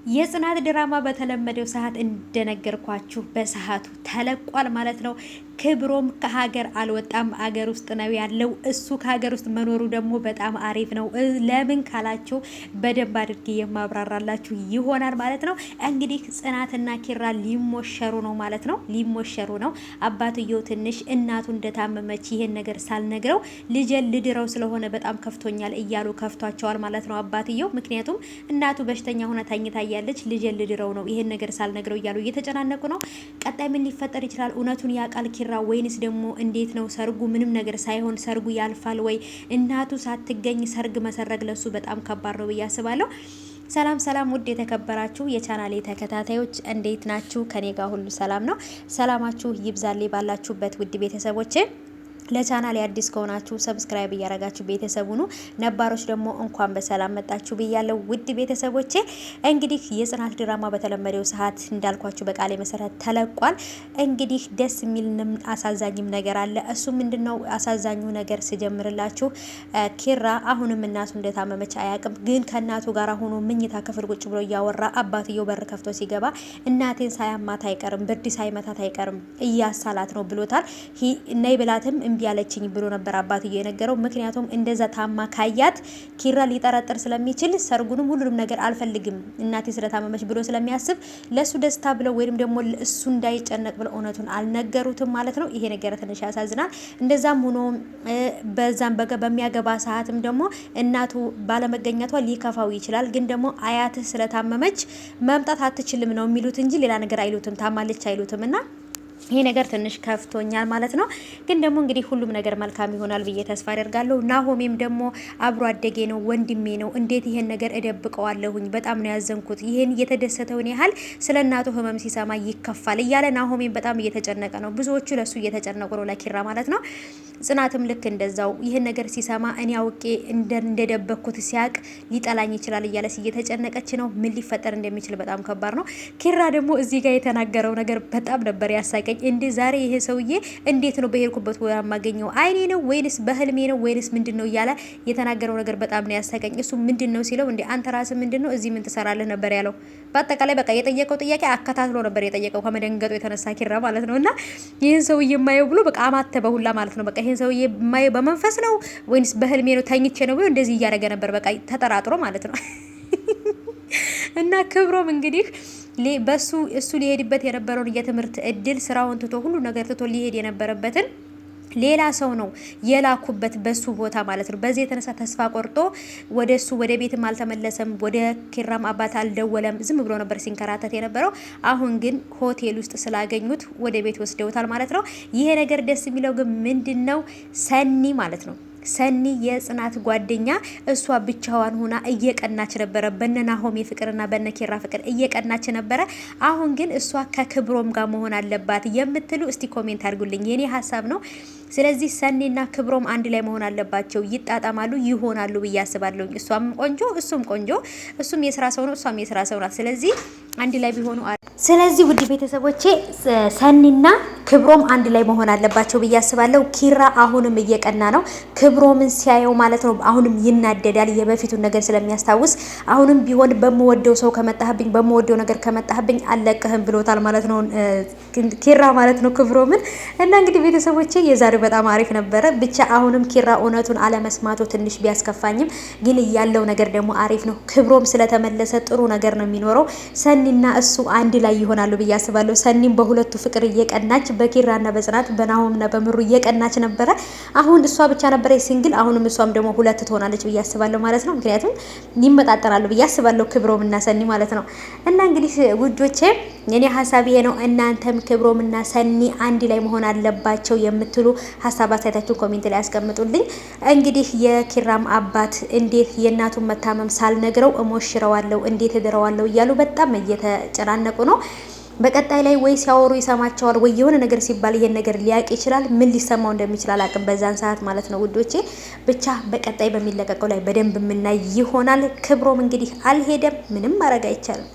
የጽናት ድራማ በተለመደው ሰዓት እንደነገርኳችሁ በሰዓቱ ተለቋል ማለት ነው። ክብሮም ከሀገር አልወጣም፣ አገር ውስጥ ነው ያለው። እሱ ከሀገር ውስጥ መኖሩ ደግሞ በጣም አሪፍ ነው። ለምን ካላችሁ በደንብ አድርጌ የማብራራላችሁ ይሆናል ማለት ነው። እንግዲህ ጽናትና ኪራ ሊሞሸሩ ነው ማለት ነው። ሊሞሸሩ ነው። አባትየው ትንሽ እናቱ እንደታመመች ይሄን ነገር ሳልነግረው ልጄን ልድረው ስለሆነ በጣም ከፍቶኛል እያሉ ከፍቷቸዋል ማለት ነው አባትየው። ምክንያቱም እናቱ በሽተኛ ሆነ ታኝታ ያለች ልጄን ልድረው ነው ይሄን ነገር ሳልነግረው እያሉ እየተጨናነቁ ነው። ቀጣይ ምን ሊፈጠር ይችላል? እውነቱን ያውቃል ኪራ ወይንስ ደግሞ እንዴት ነው? ሰርጉ ምንም ነገር ሳይሆን ሰርጉ ያልፋል ወይ? እናቱ ሳትገኝ ሰርግ መሰረግ ለሱ በጣም ከባድ ነው ብዬ አስባለሁ። ሰላም ሰላም፣ ውድ የተከበራችሁ የቻናሌ ተከታታዮች እንዴት ናችሁ? ከኔ ጋር ሁሉ ሰላም ነው። ሰላማችሁ ይብዛልኝ ባላችሁበት ውድ ቤተሰቦቼ። ለቻናል አዲስ ከሆናችሁ ሰብስክራይብ እያረጋችሁ ቤተሰቡ ነው። ነባሮች ደግሞ እንኳን በሰላም መጣችሁ ብያለሁ ውድ ቤተሰቦቼ። እንግዲህ የጽናት ድራማ በተለመደው ሰዓት እንዳልኳችሁ በቃሌ መሰረት ተለቋል። እንግዲህ ደስ የሚልንም አሳዛኝም ነገር አለ። እሱ ምንድነው? አሳዛኙ ነገር ስጀምርላችሁ ኪራ አሁንም እናቱ እንደታመመች አያውቅም። ግን ከእናቱ ጋር ሆኖ ምኝታ ክፍል ቁጭ ብሎ እያወራ አባትየው በር ከፍቶ ሲገባ እናቴን ሳያማት አይቀርም፣ ብርድ ሳይመታት አይቀርም እያሳላት ነው ብሎታል። ነይ ብላትም እምቢ ያለችኝ ብሎ ነበር አባትዬ የነገረው። ምክንያቱም እንደዛ ታማ ካያት ኪራ ሊጠረጥር ስለሚችል ሰርጉንም ሁሉንም ነገር አልፈልግም እናቴ ስለታመመች ብሎ ስለሚያስብ ለሱ ደስታ ብለው ወይንም ደግሞ እሱ እንዳይጨነቅ ብለው እውነቱን አልነገሩትም ማለት ነው። ይሄ ነገር ትንሽ ያሳዝናል። እንደዛም ሆኖ በዛም በሚያገባ ሰዓትም ደግሞ እናቱ ባለመገኘቷ ሊከፋው ይችላል። ግን ደግሞ አያትህ ስለታመመች መምጣት አትችልም ነው የሚሉት እንጂ ሌላ ነገር አይሉትም። ታማለች አይሉትም እና ይሄ ነገር ትንሽ ከፍቶኛል ማለት ነው። ግን ደግሞ እንግዲህ ሁሉም ነገር መልካም ይሆናል ብዬ ተስፋ አደርጋለሁ። ናሆሜም ደግሞ አብሮ አደጌ ነው፣ ወንድሜ ነው። እንዴት ይሄን ነገር እደብቀዋለሁኝ? በጣም ነው ያዘንኩት። ይሄን እየተደሰተውን ያህል ስለ እናቱ ህመም ሲሰማ ይከፋል እያለ ናሆሜም በጣም እየተጨነቀ ነው። ብዙዎቹ ለሱ እየተጨነቁ ነው፣ ለኪራ ማለት ነው። ጽናትም ልክ እንደዛው ይሄን ነገር ሲሰማ እኔ አውቄ እንደደበኩት ሲያቅ ሊጠላኝ ይችላል እያለች እየተጨነቀች ነው። ምን ሊፈጠር እንደሚችል በጣም ከባድ ነው። ኪራ ደግሞ እዚህ ጋር የተናገረው ነገር በጣም ነበር ያሳቀኝ። እንዴ ዛሬ ይሄ ሰውዬ እንዴት ነው በሄድኩበት ወራ ማገኘው? አይኔ ነው ወይንስ በህልሜ ነው ወይንስ ምንድነው እያለ የተናገረው ነገር በጣም ነው ያሳቀኝ። እሱ ምንድነው ሲለው እንዴ አንተ ራስህ ምንድነው እዚህ ምን ትሰራለህ ነበር ያለው። በአጠቃላይ በቃ የጠየቀው ጥያቄ አከታትሎ ነበር የጠየቀው ከመደንገጡ የተነሳ ኪራ ማለት ነውና ይሄን ሰውዬ የማየው ብሎ በቃ አማተበ ሁላ ማለት ነው። በቃ ይሄን ሰውዬ የማየው በመንፈስ ነው ወይንስ በህልሜ ነው ተኝቼ ነው ብሎ እንደዚህ እያደረገ ነበር። በቃ ተጠራጥሮ ማለት ነው። እና ክብሮም እንግዲህ እሱ ሊሄድበት የነበረውን የትምህርት እድል ስራውን ትቶ ሁሉ ነገር ትቶ ሊሄድ የነበረበትን ሌላ ሰው ነው የላኩበት በሱ ቦታ ማለት ነው። በዚህ የተነሳ ተስፋ ቆርጦ ወደ ቤትም አልተመለሰም። ወደ ኪራም አባት አልደወለም። ዝም ብሎ ነበር ሲንከራተት የነበረው። አሁን ግን ሆቴል ውስጥ ስላገኙት ወደ ቤት ወስደውታል ማለት ነው። ይሄ ነገር ደስ የሚለው ግን ምንድነው? ሰኒ ማለት ነው ሰኒ የጽናት ጓደኛ እሷ ብቻዋን ሆና እየቀናች ነበረ። በነናሆም ፍቅርና በነኪራ ፍቅር እየቀናች ነበረ። አሁን ግን እሷ ከክብሮም ጋር መሆን አለባት የምትሉ እስቲ ኮሜንት አድርጉልኝ። የኔ ሀሳብ ነው። ስለዚህ ሰኒና ክብሮም አንድ ላይ መሆን አለባቸው። ይጣጣማሉ፣ ይሆናሉ ብዬ አስባለሁ። እሷም ቆንጆ እሱም ቆንጆ፣ እሱም የስራ ሰው ነው፣ እሷም የስራ ሰው ናት። ስለዚህ አንድ ላይ ቢሆኑ ስለዚህ ውድ ቤተሰቦቼ ሰኒና ክብሮም አንድ ላይ መሆን አለባቸው ብዬ አስባለሁ። ኪራ አሁንም እየቀና ነው ክብሮምን ሲያየው ማለት ነው። አሁንም ይናደዳል የበፊቱን ነገር ስለሚያስታውስ። አሁንም ቢሆን በመወደው ሰው ከመጣህብኝ፣ በመወደው ነገር ከመጣህብኝ አለቅህም ብሎታል ማለት ነው ኪራ ማለት ነው ክብሮምን። እና እንግዲህ ቤተሰቦቼ የዛሬው በጣም አሪፍ ነበረ። ብቻ አሁንም ኪራ እውነቱን አለመስማቱ ትንሽ ቢያስከፋኝም ግን ያለው ነገር ደግሞ አሪፍ ነው። ክብሮም ስለተመለሰ ጥሩ ነገር ነው የሚኖረው። ሰኒና እሱ አንድ ላይ ይሆናሉ ብዬ አስባለሁ። ሰኒም በሁለቱ ፍቅር እየቀናች በኪራና በጽናት በናሆምና በምሩ እየቀናች ነበረ። አሁን እሷ ብቻ ነበረ ሲንግል፣ አሁንም እሷም ደግሞ ሁለት ትሆናለች ብዬ አስባለሁ ማለት ነው። ምክንያቱም ይመጣጠራሉ ብዬ አስባለሁ ክብሮምና ሰኒ ማለት ነው። እና እንግዲህ ውዶቼ የኔ ሀሳብ ይሄ ነው። እናንተም ክብሮምና ሰኒ አንድ ላይ መሆን አለባቸው የምትሉ ሀሳብ አስተያየታችሁን ኮሜንት ላይ ያስቀምጡልኝ። እንግዲህ የኪራም አባት እንዴት የእናቱን መታመም ሳልነግረው እሞሽረዋለሁ እንዴት እድረዋለሁ እያሉ በጣም እየተጨናነቁ ነው። በቀጣይ ላይ ወይ ሲያወሩ ይሰማቸዋል ወይ የሆነ ነገር ሲባል ይሄን ነገር ሊያቅ ይችላል። ምን ሊሰማው እንደሚችል አላቅም በዛን ሰዓት ማለት ነው ውዶቼ። ብቻ በቀጣይ በሚለቀቀው ላይ በደንብ የምናይ ይሆናል። ክብሮም እንግዲህ አልሄደም፣ ምንም ማድረግ አይቻልም።